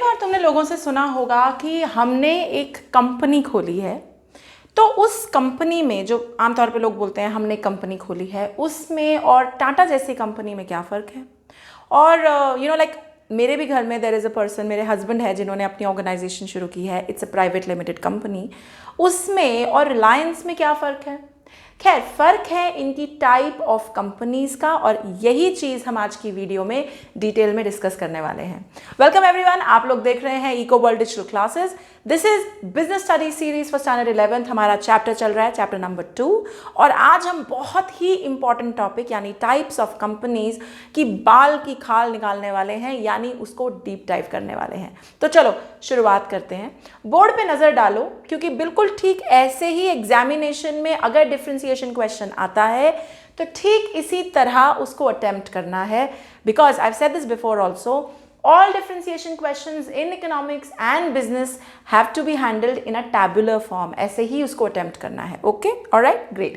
बार तुमने लोगों से सुना होगा कि हमने एक कंपनी खोली है, तो उस कंपनी में जो आमतौर पे लोग बोलते हैं हमने कंपनी खोली है, उसमें और टाटा जैसी कंपनी में क्या फ़र्क है। और लाइक मेरे भी घर में देयर इज़ अ पर्सन, मेरे हस्बैंड है जिन्होंने अपनी ऑर्गेनाइजेशन शुरू की है, it's a private limited company. उसमें और रिलायंस में क्या फ़र्क है? खैर, फ़र्क है इनकी टाइप ऑफ कंपनीज़ का, और यही चीज़ हम आज की वीडियो में डिटेल में डिस्कस करने वाले हैं। वेलकम एवरीवन, आप लोग देख रहे हैं eco world digital classes. This is business study series for standard 11th। हमारा चैप्टर चल रहा है, चैप्टर नंबर 2, और आज हम बहुत ही इंपॉर्टेंट टॉपिक यानी टाइप्स ऑफ कंपनीज की बाल की खाल निकालने वाले हैं, यानी उसको डीप डाइव करने वाले हैं। तो चलो शुरुआत करते हैं। बोर्ड पे नज़र डालो, क्योंकि बिल्कुल ठीक ऐसे ही एग्जामिनेशन में अगर डिफरेंशिएशन क्वेश्चन आता है तो ठीक इसी तरह उसको अटेम्प्ट करना है, because I have said this before also, all differentiation questions in economics and business have to be handled in a tabular form। ऐसे ही उसको attempt करना है। Okay, alright, great।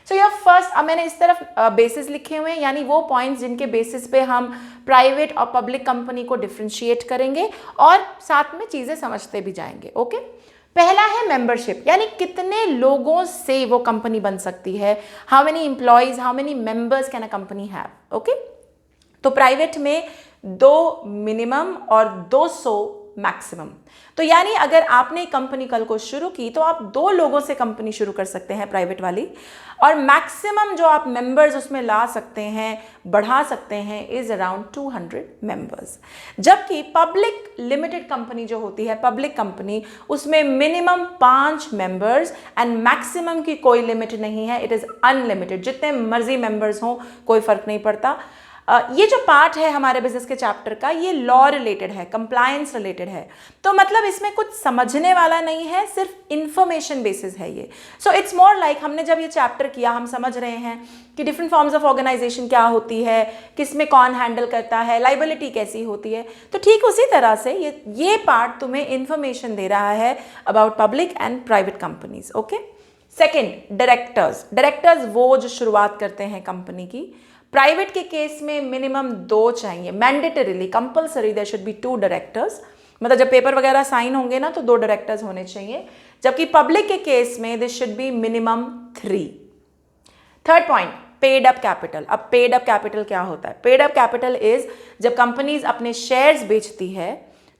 So your first, अब मैंने इस तरफ बेसिस लिखे हुए हैं, यानी वो पॉइंट्स जिनके बेसिस पे हम प्राइवेट और पब्लिक कंपनी को डिफ्रेंशिएट करेंगे और साथ में चीज़ें समझते भी जाएंगे। ओके, पहला है मेंबरशिप, यानी कितने लोगों से वो कंपनी बन सकती है। How many employees, how many members can a company have. Okay, तो प्राइवेट में 2 मिनिमम और 200 मैक्सिमम। तो यानी अगर आपने कंपनी कल को शुरू की तो आप 2 लोगों से कंपनी शुरू कर सकते हैं प्राइवेट वाली, और मैक्सिमम जो आप मेंबर्स उसमें ला सकते हैं, बढ़ा सकते हैं, इज अराउंड 200 मेंबर्स। जबकि पब्लिक लिमिटेड कंपनी जो होती है, पब्लिक कंपनी, उसमें मिनिमम 5 मेंबर्स एंड मैक्सिमम की कोई लिमिट नहीं है, इट इज अनलिमिटेड। जितने मर्जी मेंबर्स हों कोई फर्क नहीं पड़ता। ये जो पार्ट है हमारे बिजनेस के चैप्टर का, ये लॉ रिलेटेड है, कंप्लायंस रिलेटेड है, तो मतलब इसमें कुछ समझने वाला नहीं है, सिर्फ इंफॉर्मेशन बेसिस है ये। सो इट्स मोर लाइक हमने जब ये चैप्टर किया हम समझ रहे हैं कि डिफरेंट फॉर्म्स ऑफ ऑर्गेनाइजेशन क्या होती है, किसमें कौन हैंडल करता है, लाइबिलिटी कैसी होती है। तो ठीक उसी तरह से ये पार्ट तुम्हें इंफॉर्मेशन दे रहा है about public and private companies. Okay, second, directors वो जो शुरुआत करते हैं कंपनी की। प्राइवेट के केस में मिनिमम 2 चाहिए, mandatorily, compulsory there should be 2 directors. मतलब जब पेपर वगैरह साइन होंगे ना तो 2 डायरेक्टर्स होने चाहिए। जबकि पब्लिक के केस में this should be minimum 3। Third point, paid up capital. अब पेड अप कैपिटल क्या होता है? पेड अप कैपिटल इज जब कंपनीज अपने शेयर्स बेचती है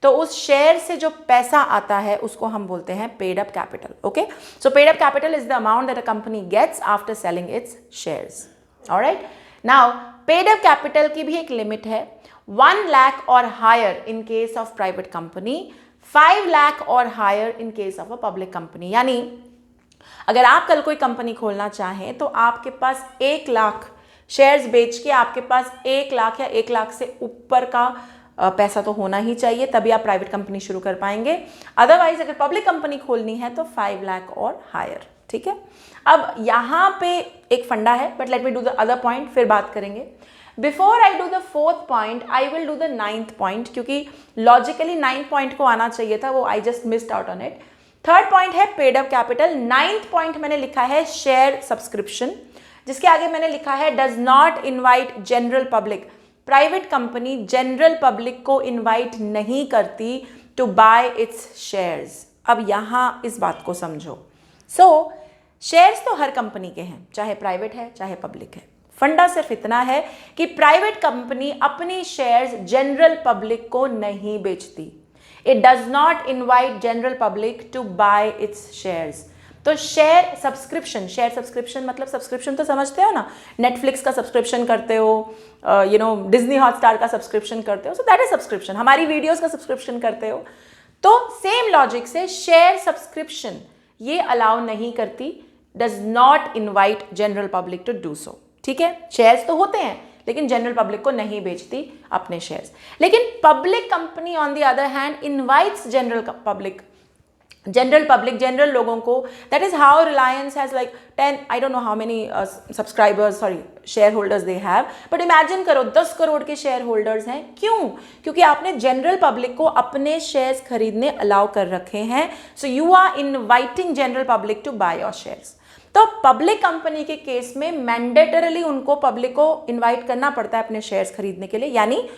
तो उस शेयर से जो पैसा आता है उसको हम बोलते हैं paid up capital. Okay, so paid up capital is the amount that a company gets after selling its shares. Alright, now paid up capital की भी एक लिमिट है, 1 लाख और higher in case of private company, 5 lakh और higher in case of a public company. यानी अगर आप कल कोई कंपनी खोलना चाहें तो आपके पास 1 लाख शेयर्स बेच के आपके पास 1 लाख या 1 लाख से ऊपर का पैसा तो होना ही चाहिए, तभी आप प्राइवेट कंपनी शुरू कर पाएंगे। अदरवाइज अगर पब्लिक कंपनी खोलनी है तो 5 लाख और हायर। ठीक है, अब यहाँ पे एक फंडा है, but let me do the other point, फिर बात करेंगे। Before I do the 4th point I will do the 9th point, क्योंकि लॉजिकली 9th पॉइंट को आना चाहिए था, वो I just missed out on it. Third point है paid up capital. 9th point मैंने लिखा है शेयर सब्सक्रिप्शन, जिसके आगे मैंने लिखा है does not invite general public. Private company general public को इनवाइट नहीं करती टू बाय इट्स शेयर्स। अब यहाँ इस बात को समझो। सो शेयर्स तो हर कंपनी के हैं, चाहे प्राइवेट है चाहे पब्लिक है। फंडा सिर्फ इतना है कि प्राइवेट कंपनी अपनी शेयर्स जनरल पब्लिक को नहीं बेचती। It does not invite general public to buy its shares. तो शेयर सब्सक्रिप्शन मतलब सब्सक्रिप्शन तो समझते हो ना, नेटफ्लिक्स का सब्सक्रिप्शन करते हो, डिज्नी हॉटस्टार का सब्सक्रिप्शन करते हो, सो दैट इज सब्सक्रिप्शन। हमारी वीडियोस का सब्सक्रिप्शन करते हो, तो सेम लॉजिक से शेयर सब्सक्रिप्शन ये अलाउ नहीं करती, does not invite general public to do so. ठीक है, शेयर्स तो होते हैं लेकिन जनरल पब्लिक को नहीं बेचती अपने शेयर्स। लेकिन public company on the other hand invites general लोगों को। That is how Reliance has like 10, I don't know how many share holders they have, but imagine करो 10 करोड़ के शेयर होल्डर्स हैं। क्यों? क्योंकि आपने जनरल पब्लिक को अपने शेयर्स खरीदने अलाउ कर रखे हैं। So you are inviting general public to buy your shares. तो पब्लिक कंपनी के केस में मैंडेटरली उनको पब्लिक को इनवाइट करना पड़ता है अपने शेयर्स खरीदने के लिए, यानी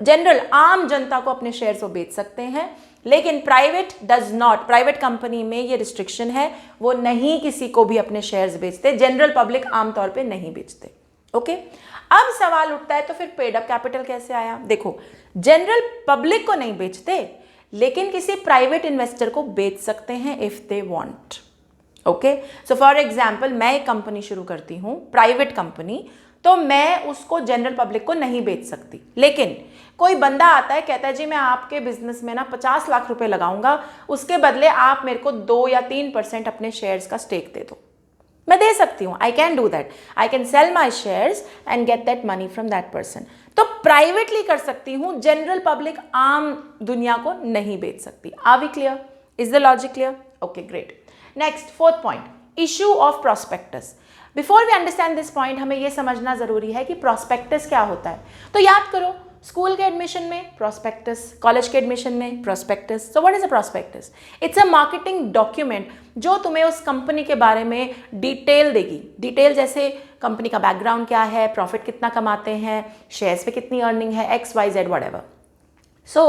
जनरल आम जनता को अपने शेयर्स वो बेच सकते हैं। लेकिन private does not, private company में ये रिस्ट्रिक्शन है, वो नहीं किसी को भी अपने शेयर्स बेचते, जनरल पब्लिक आमतौर पे नहीं बेचते। ओके, अब सवाल उठता है तो फिर पेड अप कैपिटल कैसे आया? देखो, जनरल पब्लिक को नहीं बेचते, लेकिन किसी प्राइवेट इन्वेस्टर को बेच सकते हैं if they want. Okay, so for example मैं एक कंपनी शुरू करती हूं, प्राइवेट कंपनी, तो मैं उसको जनरल पब्लिक को नहीं बेच सकती। लेकिन कोई बंदा आता है, कहता है जी मैं आपके बिजनेस में ना 50 लाख रुपए लगाऊंगा, उसके बदले आप मेरे को 2 या 3% अपने शेयर्स का स्टेक दे दो। मैं दे सकती हूँ, I can do that, I can sell my shares and get that money from that person. तो प्राइवेटली कर सकती हूँ, जनरल पब्लिक आम दुनिया को नहीं बेच सकती। Are we clear? Is the logic clear? Okay, great. Next, fourth point, issue of prospectus. Before we understand this point, हमें यह समझना जरूरी है कि प्रोस्पेक्टस क्या होता है। तो याद करो, स्कूल के एडमिशन में प्रोस्पेक्टस, कॉलेज के एडमिशन में prospectus. So what is a prospectus? It's a marketing document जो तुम्हें उस कंपनी के बारे में डिटेल देगी। डिटेल जैसे कंपनी का बैकग्राउंड क्या है, प्रॉफिट कितना कमाते हैं, शेयर्स पे कितनी अर्निंग है, एक्स वाई जेड व्हाटएवर। सो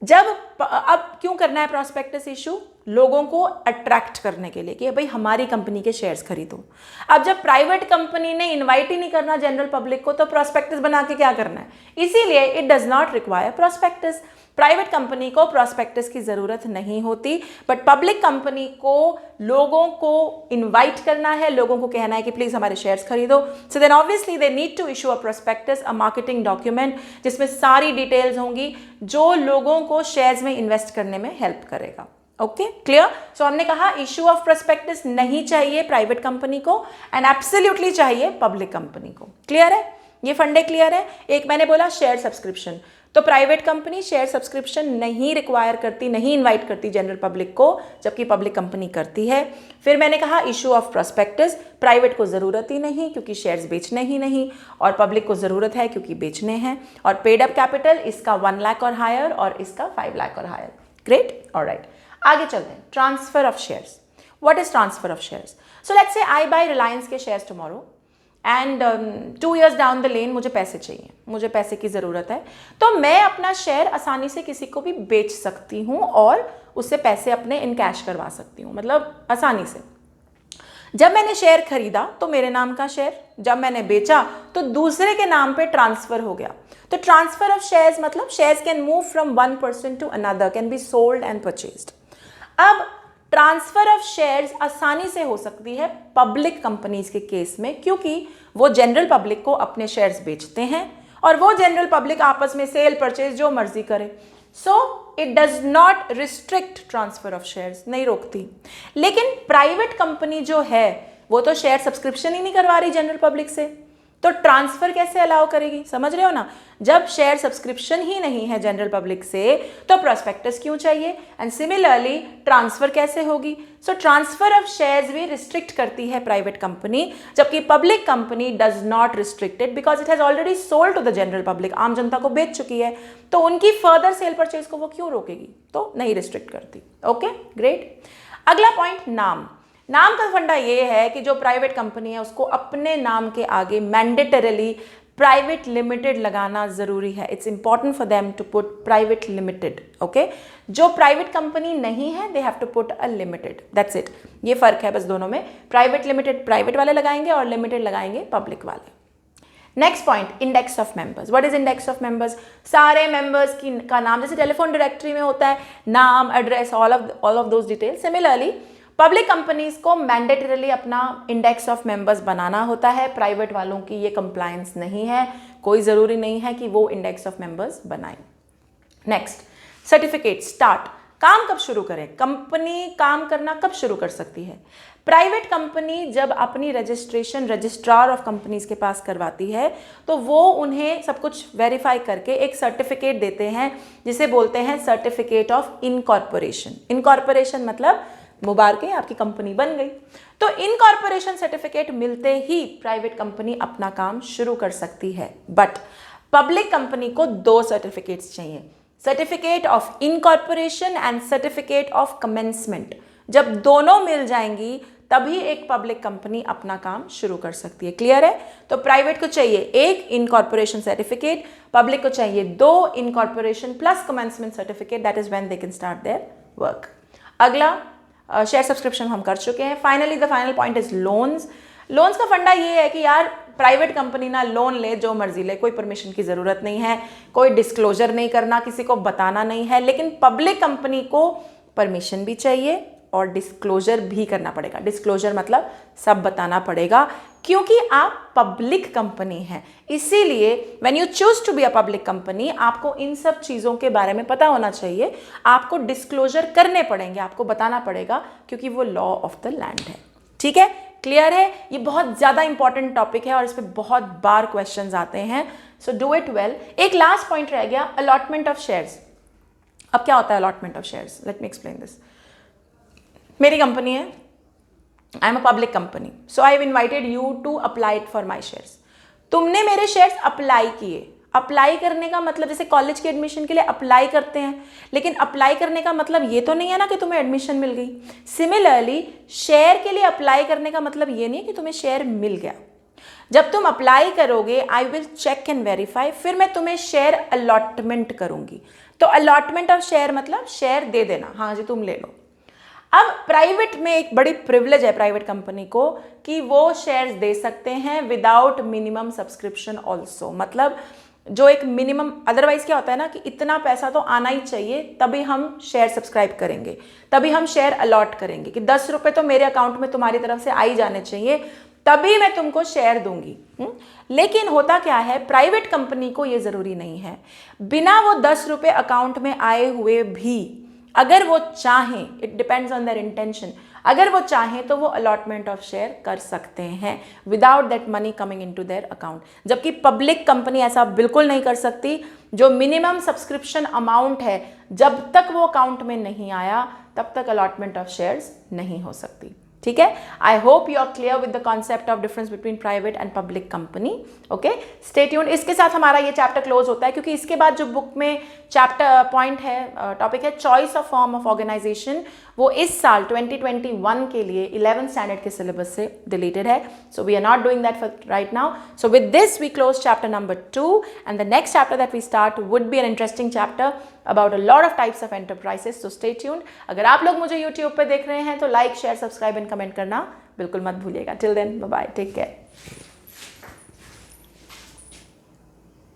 अब क्यों करना है प्रोस्पेक्टस इशू? लोगों को अट्रैक्ट करने के लिए कि भाई हमारी कंपनी के शेयर्स खरीदो। अब जब प्राइवेट कंपनी ने इनवाइट ही नहीं करना जनरल पब्लिक को, तो प्रोस्पेक्टस बना के क्या करना है? इसीलिए it does not require prospectus. Private company को प्रोस्पेक्टस की जरूरत नहीं होती, बट पब्लिक कंपनी को लोगों को इनवाइट करना है, लोगों को कहना है कि प्लीज हमारे शेयर्स खरीदो। So then obviously they need to issue a prospectus, a marketing document जिसमें सारी डिटेल्स होंगी जो लोगों को शेयर्स में इन्वेस्ट करने में हेल्प करेगा। Okay, clear? सो हमने कहा इशू ऑफ प्रोस्पेक्टस नहीं चाहिए प्राइवेट कंपनी को एंड एब्सोल्युटली चाहिए पब्लिक कंपनी को। क्लियर है? ये फंडे क्लियर है? एक मैंने बोला शेयर सब्सक्रिप्शन, तो प्राइवेट कंपनी शेयर सब्सक्रिप्शन नहीं रिक्वायर करती, नहीं इनवाइट करती जनरल पब्लिक को, जबकि पब्लिक कंपनी करती है। फिर मैंने कहा इशू ऑफ प्रोस्पेक्टस, प्राइवेट को जरूरत ही नहीं क्योंकि शेयर्स बेचने ही नहीं, और पब्लिक को जरूरत है क्योंकि बेचने हैं। और पेड अप कैपिटल, इसका 1 लाख और हायर और इसका 5 लाख और हायर। ग्रेट, ऑलराइट, आगे चलते हैं। Transfer of shares. What is transfer of shares? So let's say I buy Reliance के shares tomorrow and 2 years down the lane मुझे पैसे चाहिए, मुझे पैसे की ज़रूरत है, तो मैं अपना शेयर आसानी से किसी को भी बेच सकती हूँ और उससे पैसे अपने इन कैश करवा सकती हूँ, मतलब आसानी से। जब मैंने शेयर खरीदा तो मेरे नाम का शेयर, जब मैंने बेचा तो दूसरे के नाम पे ट्रांसफर हो गया। तो ट्रांसफर ऑफ शेयर्स मतलब shares can move from one person to another, can be sold and purchased. अब ट्रांसफर ऑफ शेयर्स आसानी से हो सकती है पब्लिक कंपनीज के केस में, क्योंकि वो जनरल पब्लिक को अपने शेयर्स बेचते हैं और वो जनरल पब्लिक आपस में सेल परचेज जो मर्जी करे। So it does not restrict transfer of shares, नहीं रोकती। लेकिन प्राइवेट कंपनी जो है वो तो शेयर सब्सक्रिप्शन ही नहीं करवा रही जनरल पब्लिक से, तो ट्रांसफर कैसे अलाउ करेगी? समझ रहे हो ना? जब शेयर सब्सक्रिप्शन ही नहीं है जनरल पब्लिक से, तो प्रोस्पेक्टस क्यों चाहिए? एंड सिमिलरली ट्रांसफर कैसे होगी? सो ट्रांसफर ऑफ शेयर्स भी रिस्ट्रिक्ट करती है प्राइवेट कंपनी, जबकि public company does not restrict it because it has already sold to the general public, आम जनता को बेच चुकी है, तो उनकी फर्दर सेल परचेज को वो क्यों रोकेगी? तो नहीं रिस्ट्रिक्ट करती। Okay, great. अगला पॉइंट, नाम। नाम का फंडा ये है कि जो प्राइवेट कंपनी है उसको अपने नाम के आगे मैंडेटरली प्राइवेट लिमिटेड लगाना जरूरी है। It's important for them to put private limited. Okay, जो प्राइवेट कंपनी नहीं है they have to put a limited, that's it. ये फर्क है बस दोनों में, प्राइवेट लिमिटेड प्राइवेट वाले लगाएंगे और लिमिटेड लगाएंगे पब्लिक वाले। Next point, index of members. What is index of members? सारे मेंबर्स की का नाम, जैसे टेलीफोन डायरेक्टरी में होता है नाम, address, all of those details. Similarly public companies को मैंडेटरली अपना इंडेक्स ऑफ मेंबर्स बनाना होता है, प्राइवेट वालों की ये कंप्लायंस नहीं है, कोई ज़रूरी नहीं है कि वो इंडेक्स ऑफ मेंबर्स बनाएं। Next, certificate. स्टार्ट, काम कब शुरू करें? कंपनी काम करना कब शुरू कर सकती है? प्राइवेट कंपनी जब अपनी रजिस्ट्रेशन रजिस्ट्रार ऑफ कंपनीज के पास करवाती है तो वो उन्हें सब कुछ वेरीफाई करके एक सर्टिफिकेट देते हैं जिसे बोलते हैं सर्टिफिकेट ऑफ इनकॉर्पोरेशन। इनकॉर्पोरेशन मतलब मुबारक है, आपकी कंपनी बन गई। तो इनकॉर्पोरेशन सर्टिफिकेट मिलते ही प्राइवेट कंपनी अपना काम शुरू कर सकती है, बट पब्लिक कंपनी को 2 सर्टिफिकेट्स चाहिए, certificate of incorporation and certificate of commencement. जब दोनों मिल जाएंगी तभी एक पब्लिक कंपनी अपना काम शुरू कर सकती है। क्लियर है? तो प्राइवेट को चाहिए 1 इनकॉर्पोरेशन सर्टिफिकेट, पब्लिक को चाहिए 2 incorporation plus commencement certificate, that is when they can start their work. अगला शेयर सब्सक्रिप्शन हम कर चुके हैं। Finally the final point is loans. Loans का फंडा ये है कि यार प्राइवेट कंपनी ना लोन ले, जो मर्जी ले, कोई परमिशन की ज़रूरत नहीं है, कोई डिस्क्लोजर नहीं करना, किसी को बताना नहीं है। लेकिन पब्लिक कंपनी को परमिशन भी चाहिए और डिस्क्लोजर भी करना पड़ेगा। डिस्क्लोजर मतलब सब बताना पड़ेगा, क्योंकि आप पब्लिक कंपनी हैं। इसीलिए when you choose to be a public company, आपको इन सब चीज़ों के बारे में पता होना चाहिए, आपको डिस्क्लोजर करने पड़ेंगे, आपको बताना पड़ेगा, क्योंकि वो लॉ ऑफ द लैंड है। ठीक है? क्लियर है? ये बहुत ज़्यादा इंपॉर्टेंट टॉपिक है और इस पर बहुत बार क्वेश्चंस आते हैं, सो डू इट वेल। एक लास्ट पॉइंट रह गया, अलॉटमेंट ऑफ शेयर्स। अब क्या होता है allotment of shares? Let me explain this. मेरी कंपनी है, I am a public company, so I have invited you to apply it for my shares. तुमने मेरे शेयर्स अप्लाई किए। अप्लाई करने का मतलब जैसे कॉलेज के एडमिशन के लिए अप्लाई करते हैं, लेकिन अप्लाई करने का मतलब ये तो नहीं है ना कि तुम्हें एडमिशन मिल गई। सिमिलरली शेयर के लिए अप्लाई करने का मतलब ये नहीं है कि तुम्हें शेयर मिल गया। जब तुम अप्लाई करोगे, I will check and verify, फिर मैं तुम्हें शेयर अलॉटमेंट करूंगी। तो अलॉटमेंट ऑफ शेयर मतलब शेयर दे देना, हाँ जी तुम ले लो। अब प्राइवेट में एक बड़ी प्रिविलेज है प्राइवेट कंपनी को कि वो शेयर्स दे सकते हैं विदाउट मिनिमम सब्सक्रिप्शन ऑल्सो। मतलब जो एक मिनिमम, अदरवाइज क्या होता है ना कि इतना पैसा तो आना ही चाहिए तभी हम शेयर सब्सक्राइब करेंगे, तभी हम शेयर अलॉट करेंगे कि 10 रुपये तो मेरे अकाउंट में तुम्हारी तरफ से आ ही जाने चाहिए, तभी मैं तुमको शेयर दूंगी। लेकिन होता क्या है, प्राइवेट कंपनी को ये जरूरी नहीं है। बिना वो 10 रुपये अकाउंट में आए हुए भी अगर वो चाहें, it depends on their intention, अगर वो चाहें तो वो अलॉटमेंट ऑफ शेयर कर सकते हैं without that money coming into their account. जबकि पब्लिक कंपनी ऐसा बिल्कुल नहीं कर सकती। जो मिनिमम सब्सक्रिप्शन अमाउंट है, जब तक वो अकाउंट में नहीं आया तब तक अलॉटमेंट ऑफ शेयर्स नहीं हो सकती। ठीक है? I hope you are clear with the concept of difference between private and public company. Okay, stay tuned. इसके साथ हमारा ये चैप्टर क्लोज होता है, क्योंकि इसके बाद जो बुक में चैप्टर पॉइंट है, टॉपिक है choice of form of organisation, वो इस साल 2021 के लिए 11th स्टैंडर्ड के सिलेबस से डिलीटेड है। So we are not doing that for right now. So with this we close chapter number 2 and the next chapter that we start would be an interesting chapter about a lot of types of enterprises, so stay tuned। अगर आप लोग मुझे YouTube पे देख रहे हैं तो like, share, subscribe and comment करना बिल्कुल मत भूलिएगा। Till then, bye bye, take care।